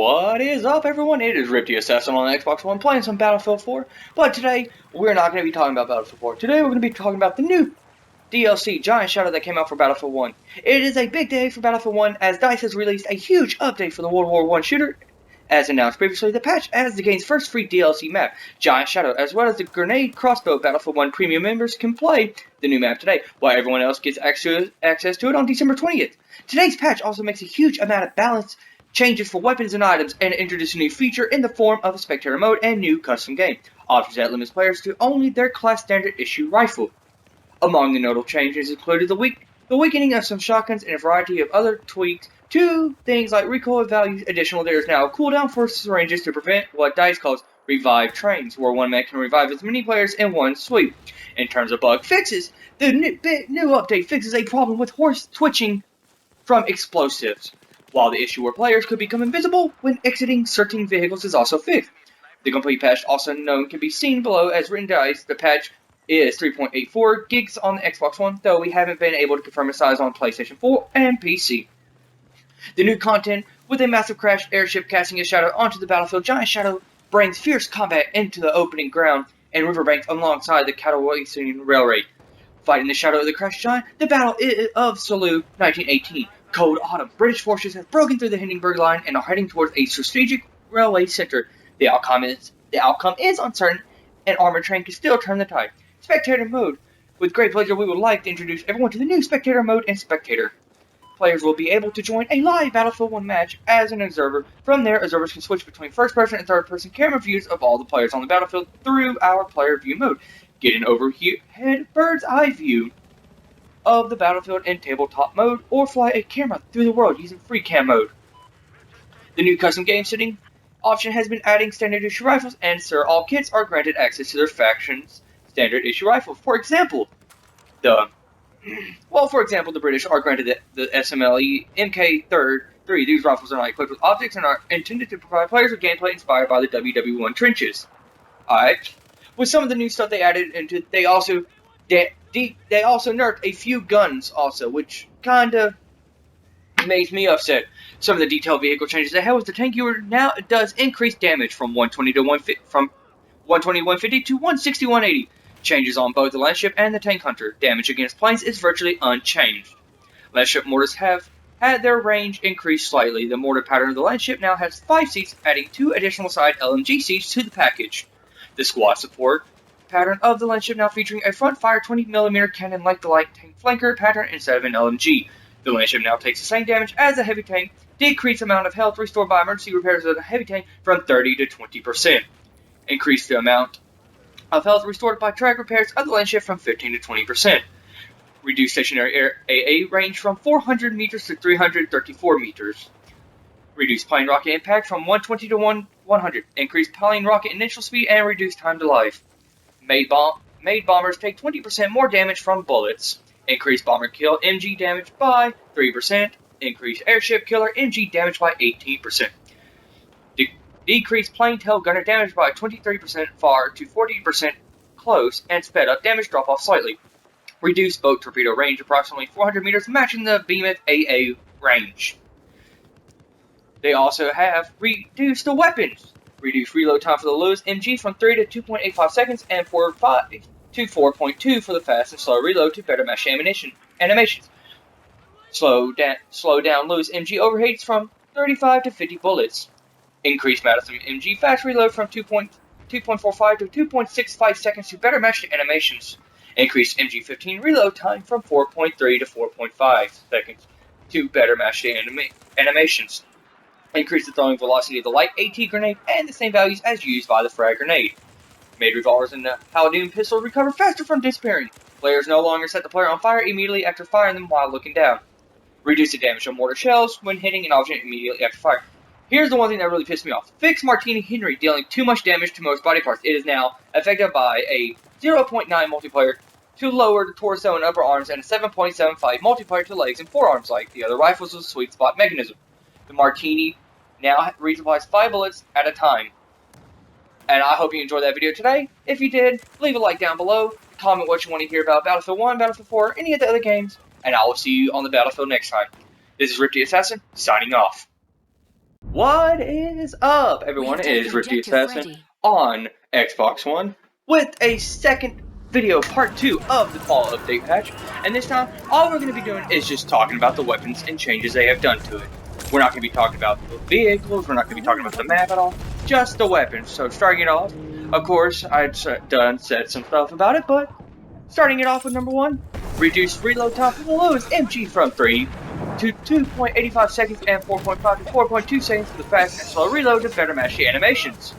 What is up, everyone? It is Rip the Assassin on the Xbox One playing some Battlefield 4. But today, we're not going to be talking about Battlefield 4. Today, we're going to be talking about the new DLC, Giant Shadow, that came out for Battlefield 1. It is a big day for Battlefield 1 as DICE has released a huge update for the World War I shooter. As announced previously, the patch adds the game's first free DLC map, Giant Shadow, as well as the Grenade Crossbow. Battlefield 1 premium members can play the new map today, while everyone else gets access to it on December 20th. Today's patch also makes a huge amount of balance changes for weapons and items, and introduces a new feature in the form of a spectator mode and new custom game options that limits players to only their class standard issue rifle. Among the notable changes included the weakening of some shotguns and a variety of other tweaks to things like recoil values. Additionally, there is now a cooldown for syringes to prevent what DICE calls revive trains, where one man can revive as many players in one sweep. In terms of bug fixes, the new update fixes a problem with horse twitching from explosives, while the issue where players could become invisible when exiting certain vehicles is also fixed. The complete patch, also known, can be seen below as written DICE. The patch is 3.84 gigs on the Xbox One, though we haven't been able to confirm its size on PlayStation 4 and PC. The new content, with a massive crashed airship casting a shadow onto the battlefield, Giant Shadow brings fierce combat into the opening ground and riverbanks alongside the Katowice Railway. Fighting the shadow of the crashed giant, the Battle of Salou, 1918. Cold autumn. British forces have broken through the Hindenburg Line and are heading towards a strategic railway center. The outcome is uncertain, and armored train can still turn the tide. Spectator mode. With great pleasure, we would like to introduce everyone to the new Spectator mode and Spectator. Players will be able to join a live Battlefield 1 match as an observer. From there, observers can switch between first-person and third-person camera views of all the players on the battlefield through our player view mode. Get an overhead bird's-eye view of the battlefield in tabletop mode, or fly a camera through the world using free cam mode. The new custom game setting option has been adding standard issue rifles, and all kits are granted access to their faction's standard issue rifle. For example, the British are granted the SMLE MK3. These rifles are not equipped with optics and are intended to provide players with gameplay inspired by the WW1 trenches. Alright, with some of the new stuff they added into, they also nerfed a few guns also, which kinda makes me upset. Some of the detailed vehicle changes they had was the tank unit now does increase damage from 120 to 150 to 160 180. Changes on both the Landship and the Tank Hunter. Damage against planes is virtually unchanged. Landship mortars have had their range increased slightly. The mortar pattern of the Landship now has 5 seats, adding 2 additional side LMG seats to the package. The squad support pattern of the Landship now featuring a front-fire 20mm cannon like the light tank flanker pattern instead of an LMG. The Landship now takes the same damage as a heavy tank, decreased amount of health restored by emergency repairs of the heavy tank from 30 to 20%. Increased the amount of health restored by track repairs of the Landship from 15 to 20%. Reduced stationary air AA range from 400 meters to 334 meters. Reduced plane rocket impact from 120 to 100. Increased plane rocket initial speed and reduced time to life. Made bombers take 20% more damage from bullets. Increased bomber kill MG damage by 3%. Increased airship killer MG damage by 18%. Decreased plane tail gunner damage by 23% far to 40% close, and sped up damage drop off slightly. Reduced boat torpedo range approximately 400 meters, matching the Behemoth AA range. They also have reduced the weapons. Reduced reload time for the Lewis MG from 3 to 2.85 seconds and 4.5 to 4.2 for the fast and slow reload to better match animations. Slow down Lewis MG overheats from 35 to 50 bullets. Increased Madison MG fast reload from 2.45 to 2.65 seconds to better match the animations. Increased MG15 reload time from 4.3 to 4.5 seconds to better match the animations. Increase the throwing velocity of the light AT grenade and the same values as used by the frag grenade. Made revolvers and the Haldoon pistol recover faster from disappearing. Players no longer set the player on fire immediately after firing them while looking down. Reduce the damage of mortar shells when hitting an object immediately after fire. Here's the one thing that really pissed me off. Fix Martini Henry dealing too much damage to most body parts. It is now affected by a 0.9 multiplier to lower the torso and upper arms and a 7.75 multiplier to legs and forearms like the other rifles with sweet spot mechanism. The Martini now resupplies 5 bullets at a time. And I hope you enjoyed that video today. If you did, leave a like down below, comment what you want to hear about Battlefield 1, Battlefield 4, any of the other games, and I will see you on the battlefield next time. This is Rip the Assassin, signing off. What is up, everyone? It is Rick the Assassin on Xbox One with a second video, part 2 of the fall update patch. And this time, all we're going to be doing is just talking about the weapons and changes they have done to it. We're not going to be talking about the vehicles, we're not going to be talking about the map at all, just the weapons. So starting it off, of course, I'd said some stuff about it, but starting it off with number 1, reduce reload time for the Lewis MG from 3 to 2.85 seconds and 4.5 to 4.2 seconds for the fast and slow reload to better match the animations.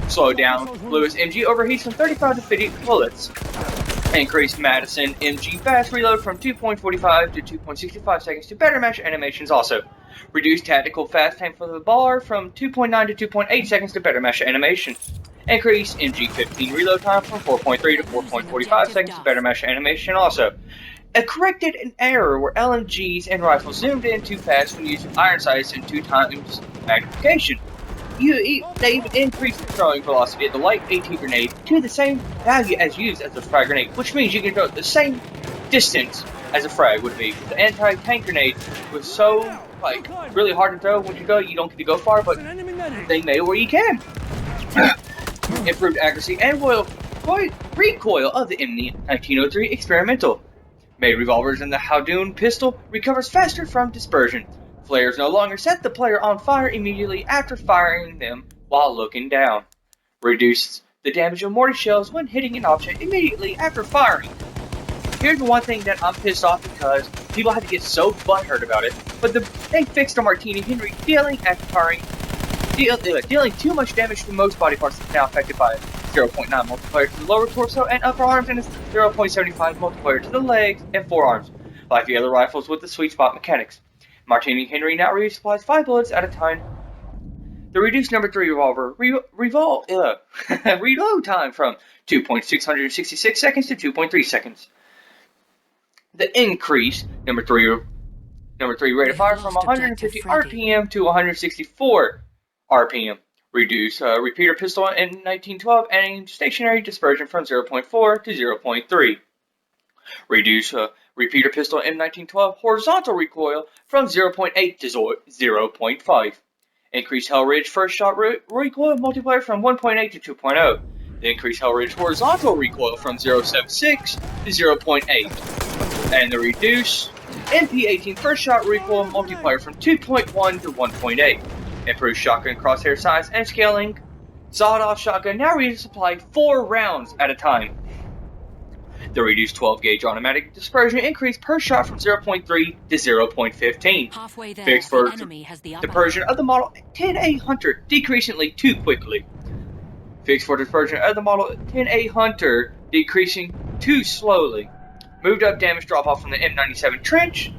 Slow down Lewis MG overheats from 35 to 50 bullets. Increase Madison MG fast reload from 2.45 to 2.65 seconds to better match animations also. Reduce tactical fast time for the bar from 2.9 to 2.8 seconds to better match animation. Increase MG15 reload time from 4.3 to 4.45 seconds to better match animation also. It corrected an error where LMGs and rifles zoomed in too fast when using iron sights and 2 times magnification. They even increased the throwing velocity of the light AT grenade to the same value as used as the frag grenade, which means you can throw it the same distance as a frag would be. The anti-tank grenade was so really hard to throw. When you don't get to go far, but they made it where you can. Improved accuracy and recoil of the M1903 experimental. Made revolvers and the Howdoon pistol recovers faster from dispersion. Flares no longer set the player on fire immediately after firing them while looking down. Reduces the damage of mortar shells when hitting an object immediately after firing. Here's the one thing that I'm pissed off because people had to get so butthurt about it, but they fixed the Martini Henry dealing after firing. Dealing too much damage to most body parts is now affected by 0.9 multiplier to the lower torso and upper arms, and a 0.75 multiplier to the legs and forearms, like the other rifles with the sweet spot mechanics. Martini Henry now resupplies 5 bullets at a time. The reduced number 3 revolver reload time from 2.666 seconds to 2.3 seconds. The increased number 3 rate of fire from 150 RPM to 164 RPM. Reduce repeater pistol in 1912 and stationary dispersion from 0.4 to 0.3. Reduce repeater pistol in 1912 horizontal recoil from 0.8 to 0.5. Increase Hellridge first shot recoil multiplier from 1.8 to 2.0. The increase Hellridge horizontal recoil from 0.76 to 0.8. And the reduce MP18 first shot recoil multiplier from 2.1 to 1.8. Improved shotgun crosshair size and scaling. Sawed-off shotgun now resupply 4 rounds at a time. The reduced 12 gauge automatic dispersion increased per shot from 0.3 to 0.15. Halfway there, Fixed for the enemy has the dispersion of the model 10A Hunter decreasingly too quickly. Fixed for dispersion of the model 10A Hunter decreasing too slowly. Moved up damage drop off from the M97 Trench,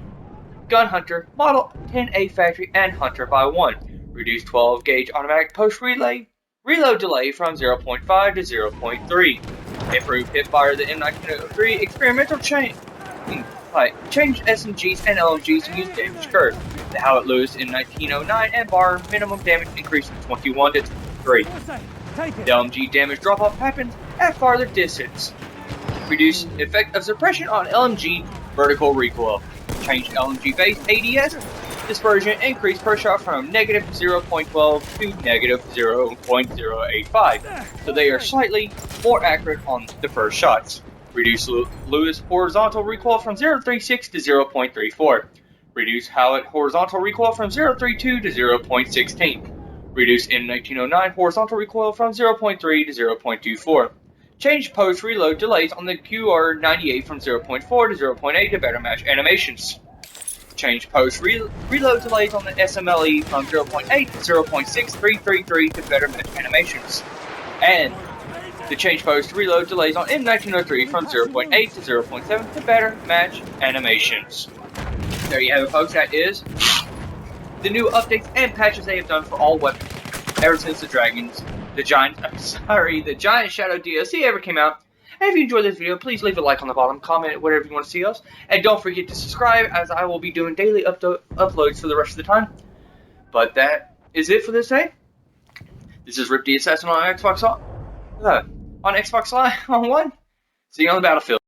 Gun Hunter, Model 10A Factory, and Hunter by 1. Reduced 12 gauge automatic post reload delay from 0.5 to 0.3. Improved hipfire of the M1903 experimental change SMGs and LMGs to use damage curve. The Howlett Lewis in 1909 and bar minimum damage increased from 21 to 23. The LMG damage drop off happens at farther distance. Reduce effect of suppression on LMG vertical recoil. Change LMG base ADS dispersion increase per shot from negative 0.12 to negative 0.085, so they are slightly more accurate on the first shots. Reduce Lewis horizontal recoil from 0.36 to 0.34. Reduce Howlett horizontal recoil from 0.32 to 0.16. Reduce M1909 horizontal recoil from 0.3 to 0.24. Change post reload delays on the QR98 from 0.4 to 0.8 to better match animations. Change post reload delays on the SMLE from 0.8 to 0.6333 to better match animations. And the change post reload delays on M1903 from 0.8 to 0.7 to better match animations. There you have it, folks. That is the new updates and patches they have done for all weapons ever since the Giant Shadow DLC ever came out. And if you enjoyed this video, please leave a like on the bottom, comment whatever you want to see us, and don't forget to subscribe, as I will be doing daily uploads for the rest of the time. But that is it for this day. This is Rip the Assassin on Xbox Live on One. See you on the battlefield.